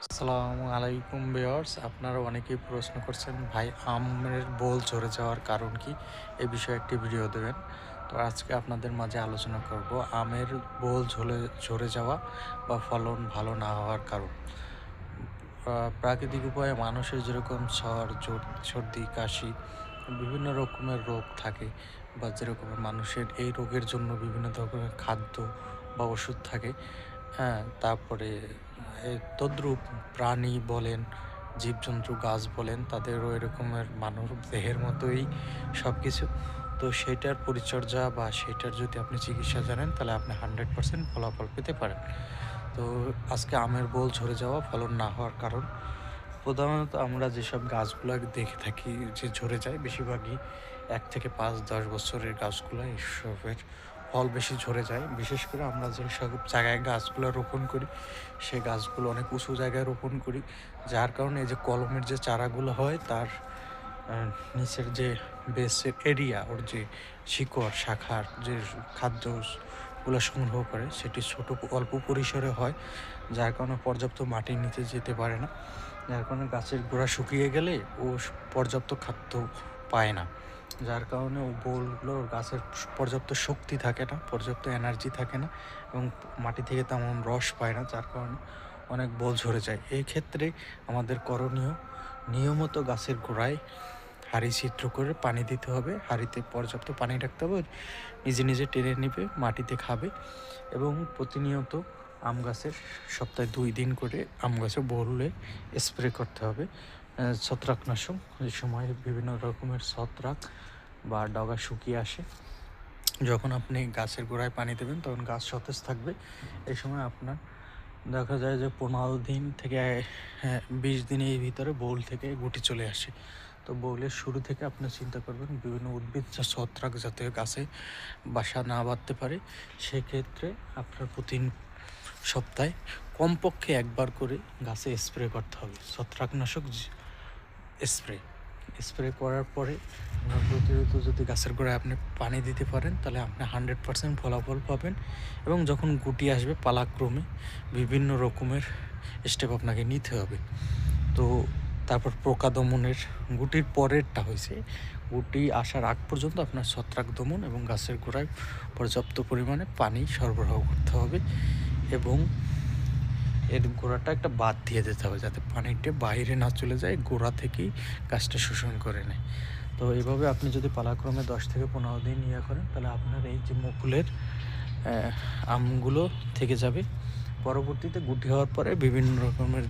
আসসালামু আলাইকুম ভিউয়ার্স, আপনারা অনেকেই প্রশ্ন করছেন ভাই আমের বোল ঝরে যাওয়ার কারণ কি, এই বিষয়ে একটি ভিডিও দেবেন। তো আজকে আপনাদের মাঝে আলোচনা করব আমের বোল ঝরে যাওয়া বা ফলন ভালো না হওয়ার কারণ। প্রাকৃতিক উপায়ে মানুষের যেরকম সর্দি কাশি বিভিন্ন রকমের রোগ থাকে, বা যেরকম মানুষের এই রোগের জন্য বিভিন্ন ধরনের খাদ্য বা ওষুধ থাকে। হ্যাঁ, তারপরে তদ্রূপ প্রাণী বলেন, জীবজন্তু, গাছ বলেন, তাদেরও এরকমের মানব দেহের মতোই সব কিছু। তো সেইটার পরিচর্যা বা সেইটার যদি আপনি চিকিৎসা জানেন, তাহলে আপনি 100% ফলাফল পেতে পারেন। তো আজকে আমের বোল ঝরে যাওয়া, ফলন না হওয়ার কারণ। প্রধানত আমরা যেসব গাছগুলা দেখে থাকি যে ঝরে যায়, বেশিরভাগই ১ থেকে ৫-১০ বছরের গাছগুলা এসবের ফল বেশি ঝরে যায়। বিশেষ করে আমরা যেসব জায়গায় গাছগুলা রোপণ করি, সেই গাছগুলো অনেক উঁচু জায়গায় রোপণ করি। যার কারণে এই যে কলমের যে চারাগুলো হয়, তার আ নিচের যে বেসের এরিয়া, ওর যে শিকড়, শাখার যে খাদ্যগুলো সংগ্রহ করে, সেটি অল্প পরিসরে হয়। যার কারণে পর্যাপ্ত মাটির নিচে যেতে পারে না। যার কারণে গাছের গোড়া শুকিয়ে গেলে ও পর্যাপ্ত খাদ্য পায় না। যার কারণে ও বোলগুলোর গাছের পর্যাপ্ত শক্তি থাকে না, পর্যাপ্ত এনার্জি থাকে না, এবং মাটি থেকে তেমন রস পায় না। যার কারণে অনেক বোল ঝরে যায়। এই ক্ষেত্রে আমাদের করণীয়, নিয়মিত গাছের গোড়ায় হাঁড়ি ছিদ্র করে পানি দিতে হবে। হাঁড়িতে পর্যাপ্ত পানি রাখতে হবে, নিজে নিজে টেনে নিবে, মাটিতে খাবে। এবং প্রতিনিয়ত আম গাছের সপ্তাহে ২ দিন করে আম গাছে বোলে স্প্রে করতে হবে ছত্রাকনাশক। যে সময় বিভিন্ন রকমের ছত্রাক বা ডগা শুকিয়ে আসে, যখন আপনি গাছের গোড়ায় পানি দেবেন তখন গাছ সতেজ থাকবে। এই সময় আপনার দেখা যায় যে ১৫ দিন থেকে ২০ দিনের ভিতরে বোল থেকে গুটি চলে আসে। তো বোলের শুরু থেকে আপনি চিন্তা করবেন বিভিন্ন উদ্ভিদ যা ছত্রাক জাতীয় গাছে বাসা না বাঁধতে পারে। সেক্ষেত্রে আপনার প্রতি সপ্তাহে কমপক্ষে একবার করে গাছে স্প্রে করতে হবে ছত্রাকনাশক স্প্রে। স্প্রে করার পরে প্রতিনিয়ত যদি গাছের গোড়ায় আপনি পানি দিতে পারেন, তাহলে আপনি 100% ফলাফল পাবেন। এবং যখন গুটি আসবে পালাক্রমে বিভিন্ন রকমের স্টেপ আপনাকে নিতে হবে। তো তারপর পোকা দমনের, গুটির পরেরটা হয়েছে, গুটি আসার আগ পর্যন্ত আপনার ছত্রাক দমন এবং গাছের গোড়ায় পর্যাপ্ত পরিমাণে পানি সরবরাহ করতে হবে। এবং এর গোড়াটা একটা বাঁধ দিয়ে দিতে হবে, যাতে পানিটা বাইরে না চলে যায়, গোড়া থেকেই গাছটা শোষণ করে নেয়। তো এইভাবে আপনি যদি পালাক্রমে ১০ থেকে ১৫ দিন করেন, তাহলে আপনার এই যে মুকুলের আমগুলো থেকে যাবে। পরবর্তীতে গুটি হওয়ার পরে বিভিন্ন রকমের